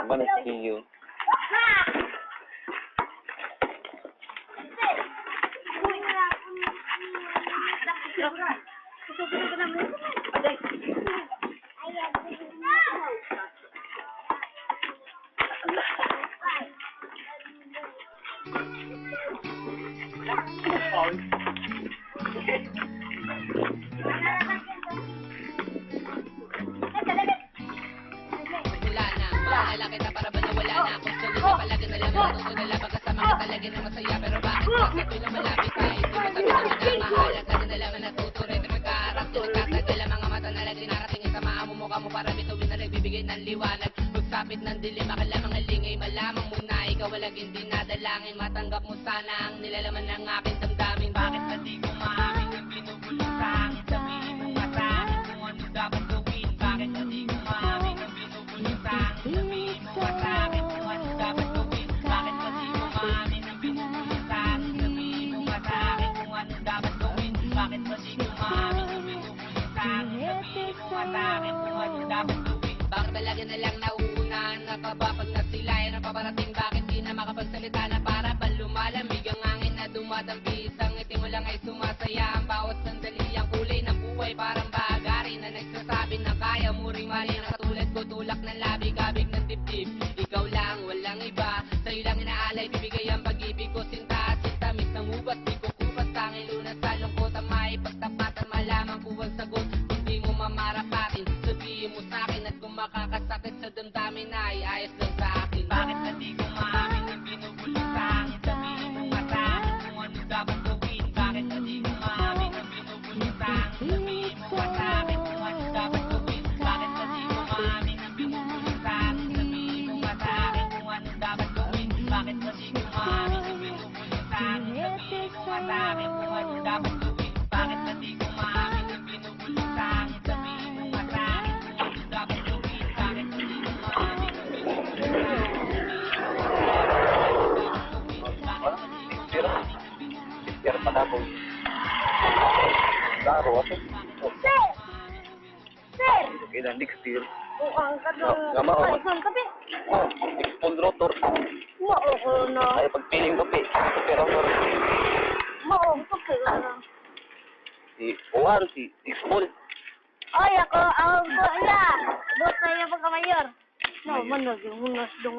Banistilyo. Lalaki na para ba nawala na akong sulit na palagi na lang natuto na lang pagkasama ka talaga na masaya pero bakit bakit ito na malapit pa ito masabi na minamahal ka na lang na natuto rin na magkaharap na nagtatagal ang mga mata na lang dinarating sa mukha mo para bituin na nagbibigay ng liwanag magsapit ng dilim akala mga lingay malamang muna ikaw walang hindi nadalangin matanggap mo sana ang nilalaman ng aking damdamin bakit ba di ko maamin ang binubulong sa akin sabihin mo nga sa akin kung ano dapat gawin bakit ba di ko maamin ang binubulong sa akin sabihin mo nga sa akin kung ano dapat gawin bakit ba di ko maamin ang binubulong sa akin sabihin mo nga sa akin kung ano dapat gawin bakit ba di ko maamin ang binubulong sa akin sabihin mo nga sa akin kung ano dapat gawin bakit talaga na lang nauunahan na pa ba pag nasilayan na paparating bakit di na makapagsalita na para pa lumalamig ang hangin na dumadambi isang ngiti mo lang ay sumasaya ang bawat sandali ang kulay ng buhay parang bagari na nagsasabi na kaya mo ring mali na katulad ko tulak ng labi kabig ng dibdib ikaw lang walang iba sa'yo lang inaalay bibigay ang pag-ibig ko sinta at sintamis ng ubat di ko kupas tanging lunas sa lungkot ang maipagtapatan malaman ko ang sagot kung di mo mamarapatin sabihin mo sa'kin at kung makakasakit sa damdamin ay ayos lang sa akin bakit na di ko maamin ang binubulong sa akin sabihin mo nga sa akin kung ano dapat gawin bakit na di ko maamin ang binubulong sa akin sabihin mo nga sa akin kung ano dapat gawin bakit na di ko maamin ang binubulong sa akin sabihin mo nga sa akin kung ano dapat gawin bakit na di ko maamin ang binubulong sa akin sabihin mo nga sa akin kung ano dapat gawin bakit na di ko maamin ang binubulong sa akin sabihin mo nga sa akin kung ano dapat gawin bakit na di ko maamin ang Biar pa na po. Laro ako. Sir! Sir! Kailan next year. Oo, ang kadong... Gama o. Ayun, kape. Oh, expand rotor. Oo, no. Ay, pagpiling kape. Pero Oo, kape. si Juan, si expand. Ay, ako, ya. Bot na yung pagkamayor. No, manog yung hunas dong.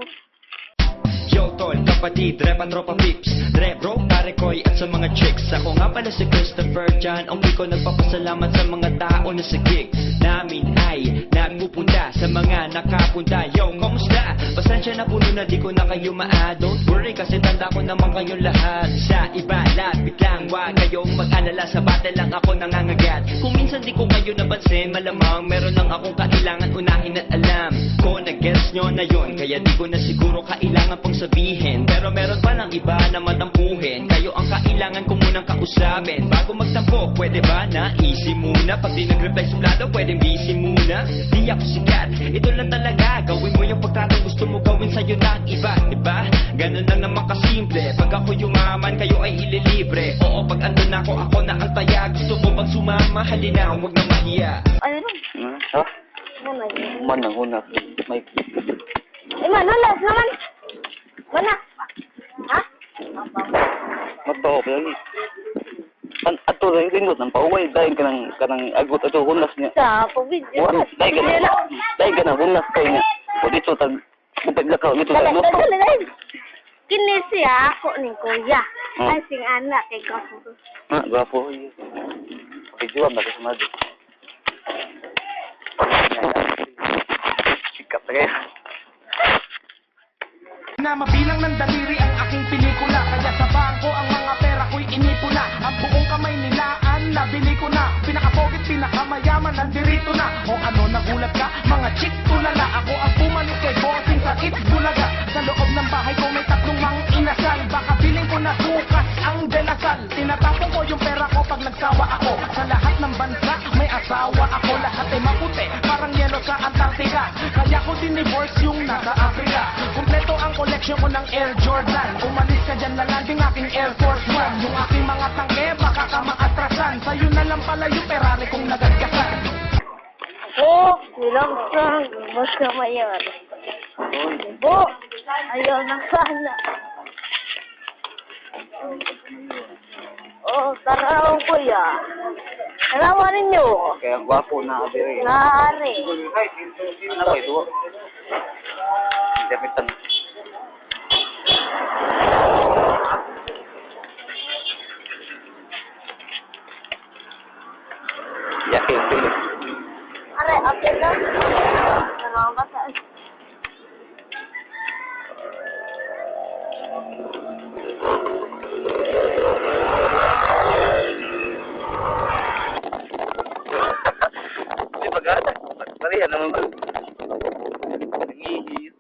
Yo tol, kapatid, rep at tropa pips Rep bro, pare koy at sa mga chicks Ako nga pala si Christopher John Ang ko nagpapasalamat sa mga tao na sa gig namin ay nagpupunta sa mga nakapunta Yo, kamusta? Pasensya na puno na di ko na kayo Don't worry kasi tanda ko naman kayong lahat Sa iba, lapit lang, wag kayong mag-alala Sa battle lang ako nangangagat Kung minsan di ko kayo napansin Malamang meron lang akong kailangan unahin at alam Ko na-gets nyo na yon Kaya di ko na siguro kailangan pang sabihin Pero meron pa ng iba na matampuhin Kayo ang kailangan ko munang kausapin Bago magtampo, pwede ba na easy muna Pag di nag-reply suplado, pwedeng busy muna Di ako sikat, ito lang talaga Gawin mo yung pagkatang gusto mo gawin sa'yo ng iba Diba? Ganun lang naman kasimple Pag ako yumaman, kayo ay ililibre Oo, pag andun ako na ang taya Gusto mo pag sumama, halina, huwag na mahiya Ano rin? Ha? Manag. Manang hunap. May Manulas naman. Mana? Ha? matao pa lagi. Ato lang lingkod ng pauway dahil kanang agot ato hunas niya. Sa pag-video. Wala, dahil ka na hunas kayo niya. O dito tag lakaw dito tag no. Kini siya ako ni kuya. Hmm. Ay sing anak kay kapo. Ah, gwapo. Okay, jual na sa madu. Sikat na kayo. Na mabilang ng daliri ang aking pelikula Kaya sa bangko ang mga pera ko'y inipuna Ang buong kamay nilaan, nabili ko na Pinakapogit, pinakamayaman, nandirito na O ano, nagulat ka? Mga chick tulala Ako ang pumalit kay bossing sa It's Bulaga Sa loob ng bahay ko may tatlong mang inasal Baka piling ko na sukas ang denasal Tinatapong ko yung pera ko pag nagsawa ako Sa lahat ng bansa may asawa ako Lahat ay maputi, parang yelo sa Antarctica Kaya ko dinivorce yung nasa Africa Kompleto ang collection ko ng Air Jordan Umalis ka dyan na landing aking Air Force One Yung aking mga tangke baka ka maatrasan Sa'yo na lang pala yung Ferrari kong nagagasan Oh, nilangsang. Basta mayor. Bu, ayaw na sana. Oh, tara kuya. Salamat ninyo. Kaya gwapo na abi. Nari. Ano ba ito? Dapitan. Yakin sila. Are, update na. Salamat sa... Hindi magana. Parihan naman ba? Nangihil.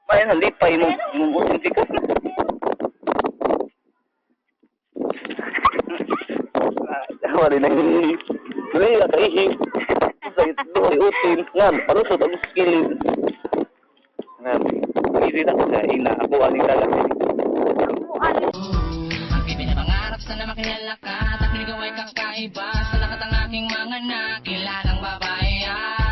May nalipay mo. Yung usintikas na. Dawa rin nangihil. Hindi, nakahihil. Sa doon, usin. Nga, palusot ang skilin. Nga, hindi na sa ina. Ako, aling dagat. Ang pinapangarap sana makilala ka at ikaw ay kakaiba sa lahat ng aking mga nakilalang babae.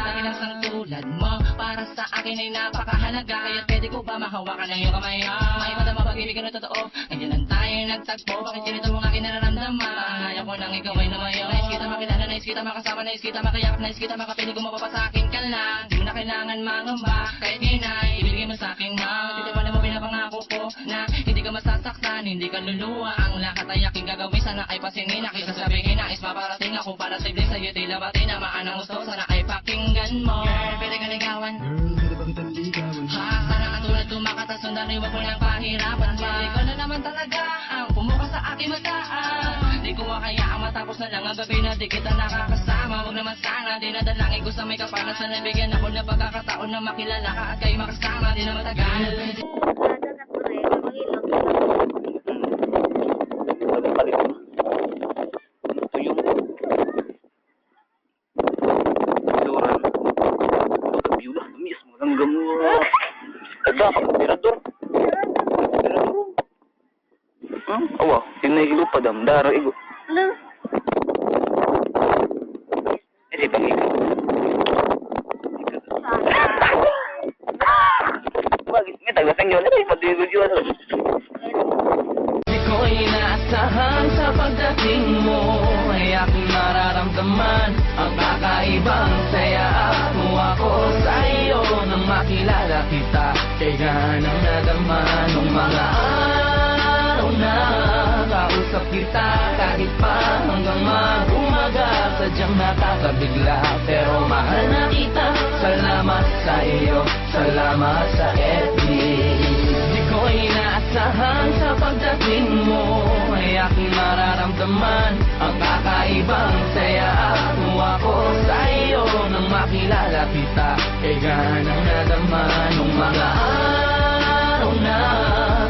Dahil ang sang tulad mo para sa akin ay napakahalaga. Kaya pwede ko ba mahawakan ang iyong kamay? May madama pag-ibig na totoo. Ngayon lang tayo nagtagpo. Bakit ganito ang aking nararamdaman? Ayaw ko nang ikaw ay lumayo. Nais kita makilala, nais kita makasama, nais kita makayakap, nais kita makapinig, gumapa sa akin ka lang. Di mo na kailangan mangamba. Kahit ginay, ibigay mo sa akin na. Titiwala mo pinapangako ko na hindi ka masasaktan, hindi ka luluwa. Ang lahat ay aking gagawin, sana ay pasingin. Nakita sabihin, nais maparating ako para sa iblis. Sa'yo tila bati na maanang gusto, sana ay pakinggan mo. Girl, pwede ka ligawan. Ha, sana ang tulad ko makatasundan, iwag mo lang pahirapan. Pwede ko na naman talaga ang pumuka sa aking mataan. Di ko makayaan matapos na lang ang gabi na di kita nakakasama. Huwag naman sana, dinadalangin ko sa may kapanas na nabigyan ako ng pagkakataon na makilala ka at kayo makasama. Di na matagal. Sabi palit mo. Ito yung Duran. Biula. Tamis. Magandang mo. Ada. Tirador. Tirador. Awa. Tinahilo pa dam. Dara igo. Ano? Eh, pag igo. Bagis. May tagasang yun. Eh, pag-igo yun. Di ko inaasahan sa pagdating mo ay aking mararamdaman ang kakaibang saya mo ako sa iyo nang makilala kita. Kaya nang nadama nung mga araw na kausap kita kahit pa hanggang mag-umaga sadyang nakakabigla pero mahal na kita. Salamat sa iyo, salamat sa FB. Di ko inaasahan sa pagdating mo ay aking mararamdaman ang kakaibang saya mo ako sa iyo nang makilala kita. Kaya nang nadama nung mga araw na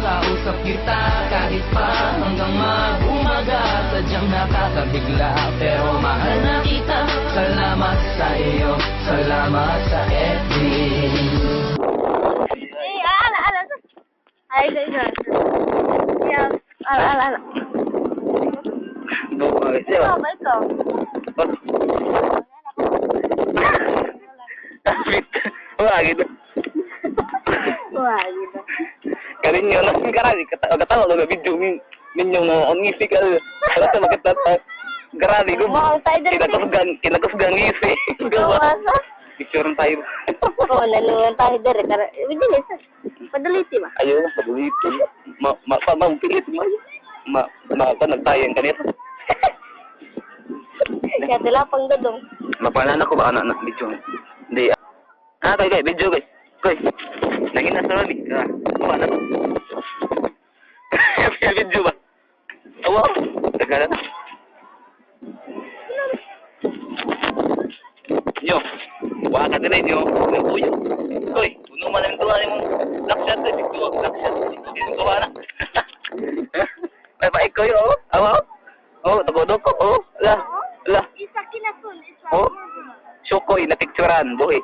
kausap kita kahit pa hanggang mag-umaga sadyang nakakabigla pero mahal na kita. Salamat sa iyo, salamat sa FB. Ala. Ay, ganyan. Yeah. Ala. Doon. Ikaw ba ikaw? Wah, gitu. Wah, gitu. Kalinya lang karali katawa lo video minyo na ang ngisi ka. Wala sa makita karali ko. Wow, tayo din. Kinakasgan ngisi. Gawa sa? Picture tayo. Oo, nanuwan tayo dari. Bidilis. Padaliti ba? Ayo, padulito. Mampilit mo. Nagtayang kanito. Kaya tila pang dadong. Mapanan ako ba anak video? Hindi. Kay video guys. Koy. Naging nasa rally. Paano to? Video ba? Awa. Tagalan. Yo. Wala ka din yo. Uyo. Koy, puno man ang tuwa mo. Lakshot sa video. Lakshot. Dito ko na. Bye koy oh. Awa. Oh, tagodok ko. Oh. Ala. Isa kinasun. Isa. Oh. Shokoy na picturean, boy.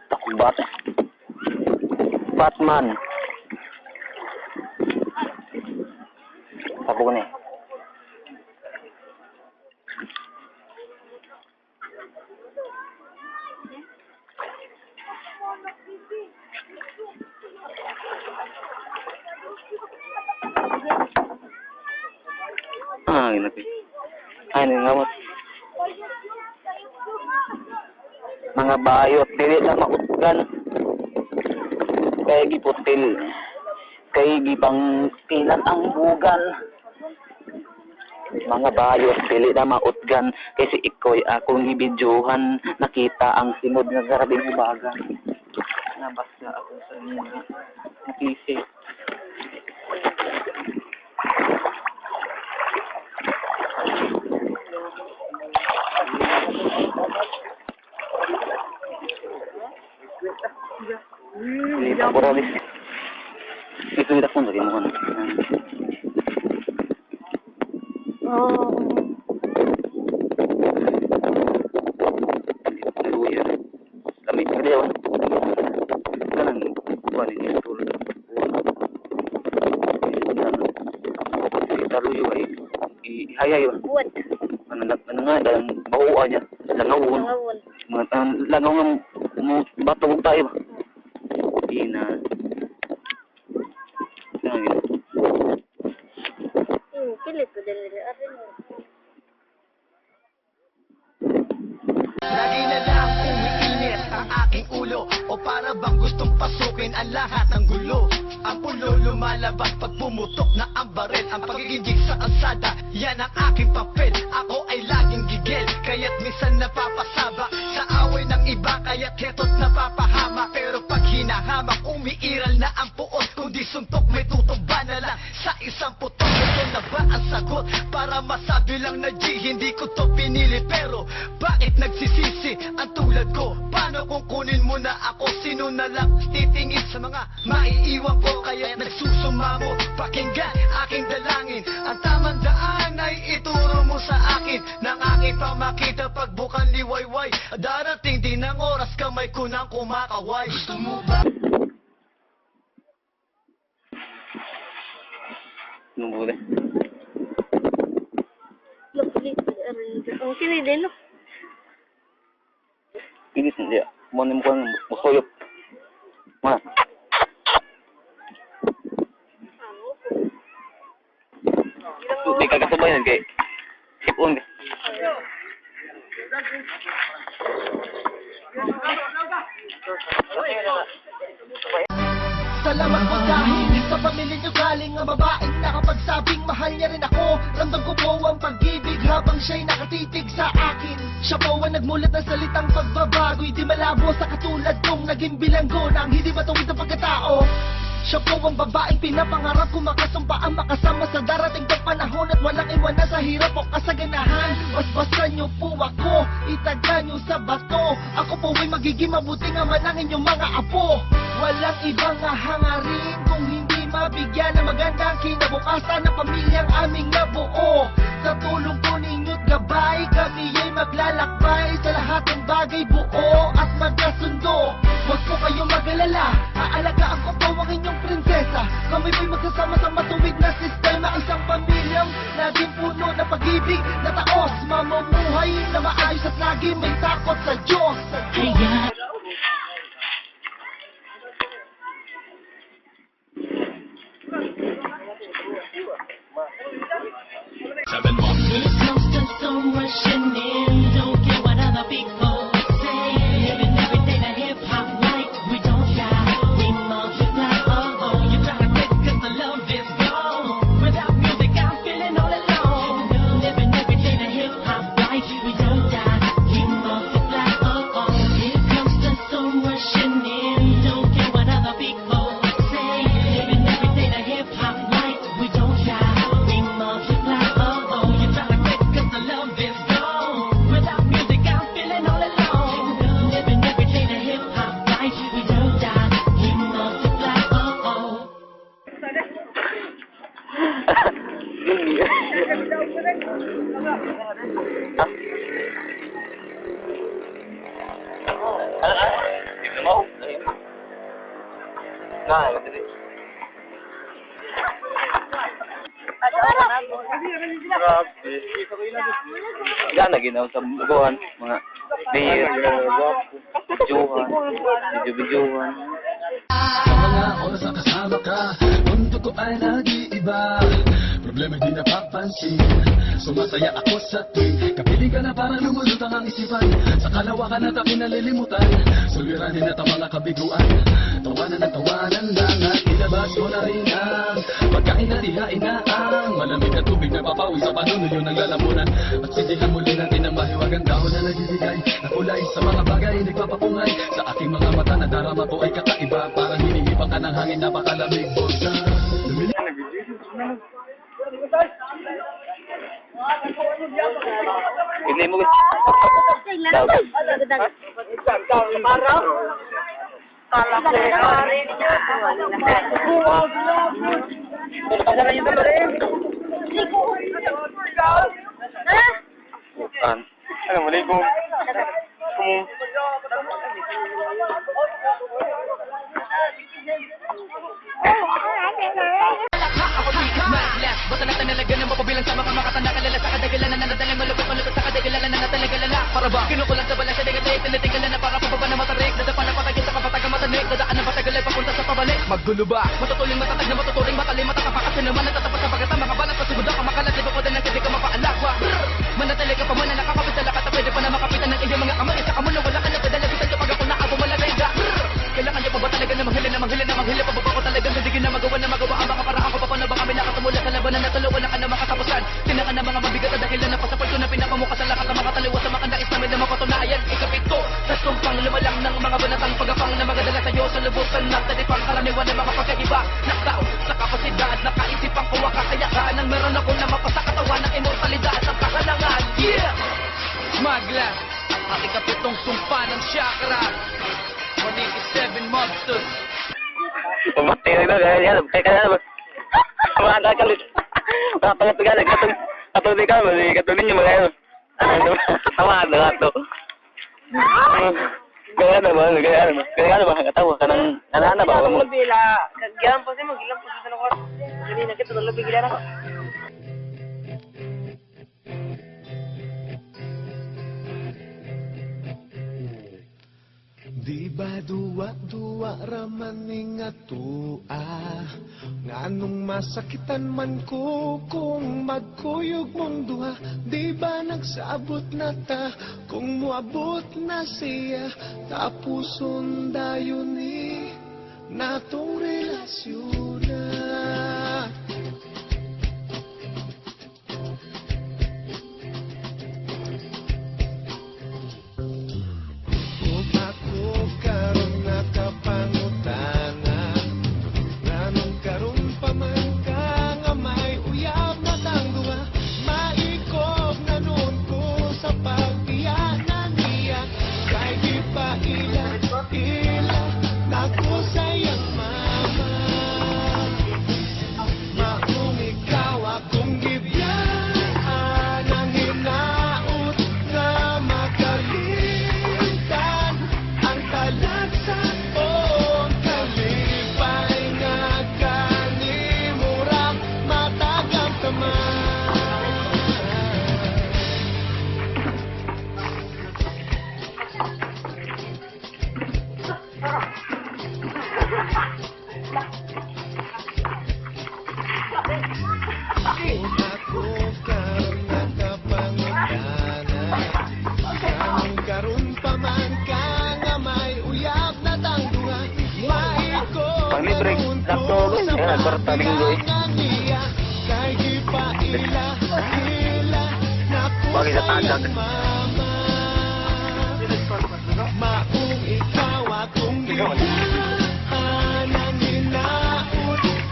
Takong bata. Batman. Tapo ko na eh. Ah, ginapit. Ay, nangamot. Mga bayot, dili na mautgan. Kaya giputil. Kaya gipang tilan ang bugan. Mga bayot, dili na mautgan. Kasi iko'y akong gibidyohan. Nakita ang sinod nga garabing ubagan. Nabasla ako sa inyo. Nakisi. Lipat ko rin. Isulit ako lagi mo ka na. Oh. Naluya. Lamig ka diyan. Kanang kuwanin niya tulad. Taluyo ay ihaya yun. Wood. Ano nga, dalang bahuan niya. Langawon. Langawon. Mga langaw ng batog tayo ba? Ina. Ano yun? Pilit ko din nila. Lagi na lang umiinit ang aking ulo o para bang gustong pasukin ang lahat ng gulo. Ang pulo lumalabas pag pumutok na ang baril. Ang pagiging sa kalsada, yan ang aking papel. Ako ay laging gigil, kaya't minsan napapasaba sa away ng iba, kaya't heto't napapahama. Pero pag hinahamak, umiiral na ang puot. Kundi suntok, may tutumba na lang sa isang putok. Ito na ba ang sagot? Para masabi lang na G, hindi ko to pinili. Pero bakit nagsisisi ang tulad ko? Paano kung kunin mo na ako? Sino na lang titingin sa mga maiiwan ko? Kaya nagsusumamo, pakinggan aking dalangin. Ang tamang daan ay ituro mo sa akin. Nang aking pamakita pagbukan liwayway. Darating din ang oras kamay ko nang kumakaway. Gusto mo ba? Nung Ang kinidin, no? Inis niya. Muna mo kang musoyop. Ma. Di ka kasabayan kay sipon ka. Salamat po dahil sa pamilya niyo galing ang babaeng nakapagsabing mahal niya rin ako. Ramdam ko po ang pag-ibig habang siya'y nakatitig sa akin. Siya po ang nagmulat ng salitang pagbabago'y di malabo sa katulad kong naging bilanggo ng hindi matuwid ang pagkatao. Siya po ang babaeng pinapangarap ko makasumpa ang makasama sa darating pang panahon at walang iwanan sa hirap o kasaganahan. Basbasan niyo po ako, itaga niyo sa bato. Ako po ay magiging mabuting ama ng inyong mga apo. Walang ibang hangarin kung hindi mabigyan ng magandang kinabukasan ng pamilyang aming nabuo. Sa tulong po ninyo't gabay, kami ay maglalakbay sa lahat ng bagay buo at magkasundo. Huwag po kayong mag-alala, aalagaan ko po ang inyong prinsesa. Kami po'y magsasama sa matuwid na sistema. Isang pamilyang laging puno ng pag-ibig na taos. Mamumuhay na maayos at lagi may takot sa Diyos. Kaya 7 months. It comes to so much in, don't care what other people say. Living every day the hip hop life, we don't die, we multiply. Oh, you try to quit 'cause the love is gone. Without music, I'm feeling all alone. Living every day the hip hop life, we don't die, we multiply. Oh, it comes to so much in, don't care what other people say. Living every day the hip hop life, we don't die, we multiply. Gana ginaw sa buwan, mga player, videohan, video-videohan. Sa mga oras na kasama ka, mundo ko ay nag-iiba. Problema di napapansin, sumasaya ako sa tuwing kapiling ka na parang lumulutang ang isipan. Sa kalawakan at ako'y nalilimutan, suliranin at ang mga kabiguan. Tawanan at tawanan lang at ilabas mo na rin ang pagkain na dihain na ang malamig na tubig na papawi sa panunuyo ng lalamunan. At sidihan muli natin ang mahiwagang dahon na nagbibigay na kulay sa mga bagay nagpapapungay. Sa aking mga mata na darama ko ay kakaiba, parang hinihipang ka ng hangin, napakalamig bosa. Hindi mo bukan. Assalamualaikum. Basta natanalaga ng mapabilang sa mga makatanda kalala sa kadagalan na nanadalang malupit sa kadagalan na natalagalala. Para ba? Kinukulang sa balang sa degatay, tinitigalan na para pababa na matarik. Dadapa na patagin sa kapatagang matanik, dadaan na patagalay papunta sa pabalik. Maggulo ba? Matutuling matatag na matuturing matalim matatapakas na naman natatapas sa pagkata mga balat pasugod ka makalat, di ba ko din na hindi ka mapaalakwa. Manatali ka pa muna nakakapit sa lakat na pwede pa na makapitan ng iyong mga kamay. Sa kamon na wala ka na padalabitan kapag ako na ako malagay ka. Kailangan niya pa ba talaga na manghila pababa ko talagang hindi na magawa ang baka para ako pa paano ba kami nakatumula sa labanan na tuloy wala ka na makatapusan. Tinangan ng mga mabigat na dahilan na pasapal ko na pinapamukha sa lahat ng mga taliwa sa mga nais namin na mapatunayan. Ikapit ko sa sumpang lumalang ng mga banatang pagapang na magadala sa'yo sa lubusan na talipang karaniwan ng mga pagkaiba. Nakatao sa kapasidad, nakaisipang kuha kakayaan ng meron ako na mapasakatawan ng immortalidad ng kahalangan. Yeah! Maglas, ang ikapitong sumpa ng chakra. 187 monsters. Pumatay na ganyan. Kaya mga kalit. Mga pangatagalan. Katong di ka, katulin yung mga yun. Tawa na ito. Kaya naman. Kaya naman katawa ka ng anana ba? Bila, gilang po sa ng kwarto. Ganina kita tulog bigla na. Di ba duwa raman ning atua, nganong masakitan man ko kung magkuyog mong duha. Di ba nagsabot na ta kung muabot na siya, tapuson dayon ni natong relasyon na. Bakit sa tagad?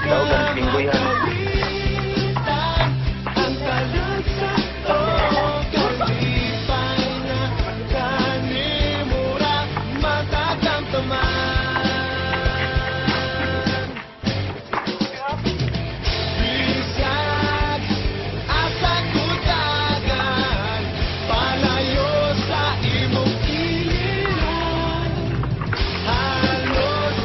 Daw gan linggo yan. Halos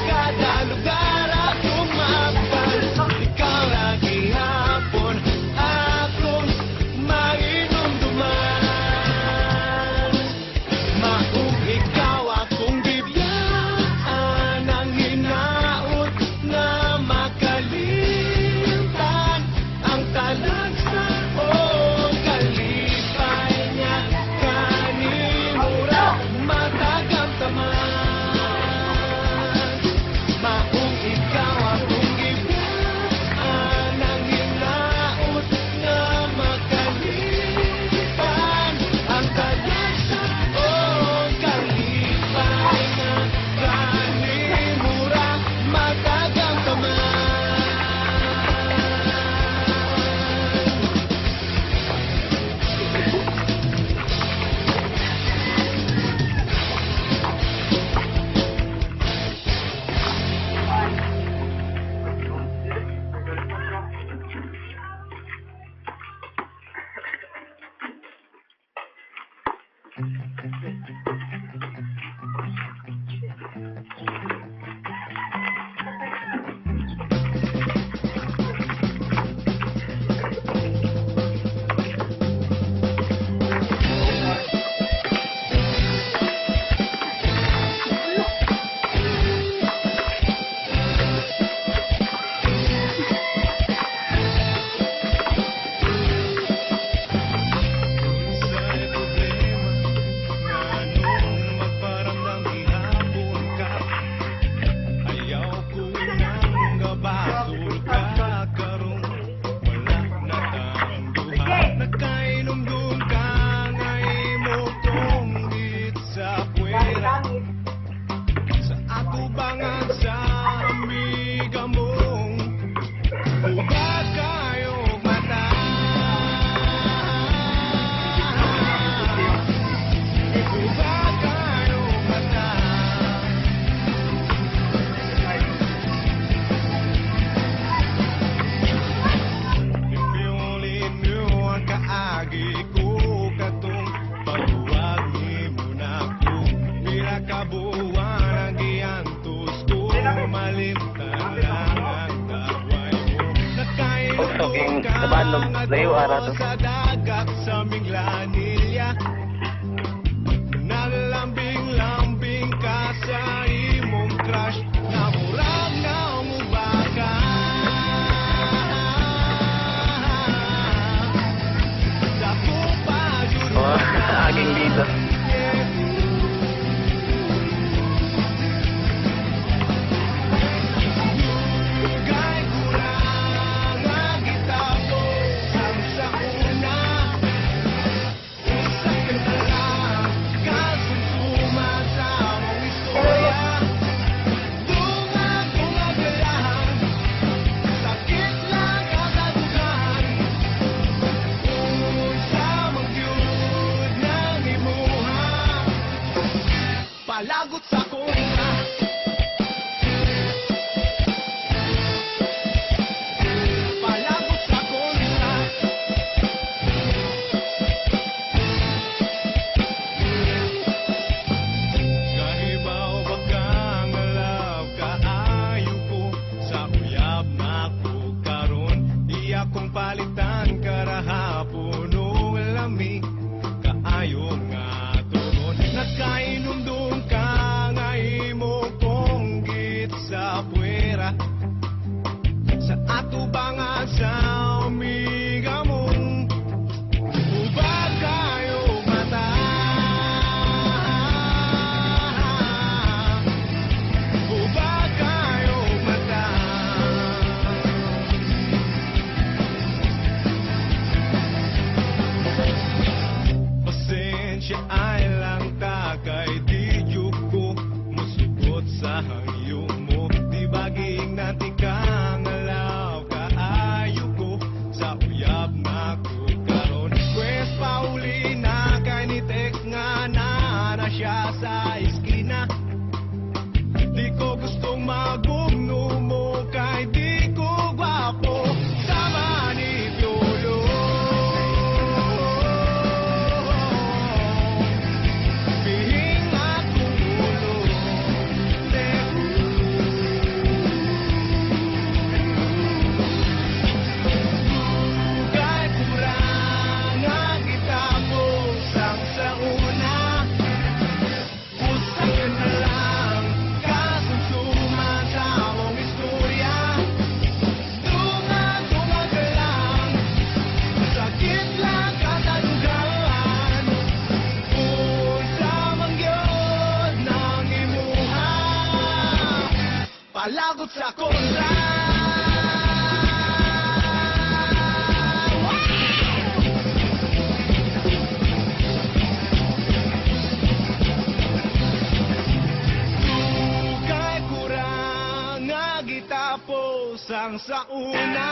King kabanog layo ara to. Sa dagat sa Minglanilya, naglambing-lambing ka sa imong crush, na murag na umubaka. Sa kupa jud Oh, aging dito. Dugay kurang nga gitabo sang sa una. Usa ka na lang kasumsuman sa among istorya. Dunga-dunga ka lang, sakit lang katadugan. Unsa man gyud nang imuha, palagot sa kuna. Palagot sa kontra. Kahibaw ba kang alaw, kaayo ko sa uyab na ko karon. Iya kong palitan karahapon o lami, kaayo nga turon. Nagkainumdum ka nga imo ponggit sa puwera, sa atubangan sa umiga mong ubag kayo mata. Ubag kayo mata. Pasensya ay lang ta kay di yug ko musugot sa hangyo mo. Di baging nanti kang alaw, kaayo ko sa uyab na ko karon. Kwes pauli na kay ni text nga na siya sa iskina. Di ko gustong magugno mo kay di ko gwapo sama ni Piolo. Bihing akong ulo, dugay kurang nga gitabo sang sa una. Usa ka na lang kasumsuman sa among istorya. Dunga-dunga ka lang, sakit lang katadugan. Unsa man gyud nang imuha, palagot sa kontra. Dugay kurang nga gitapos ang sa una.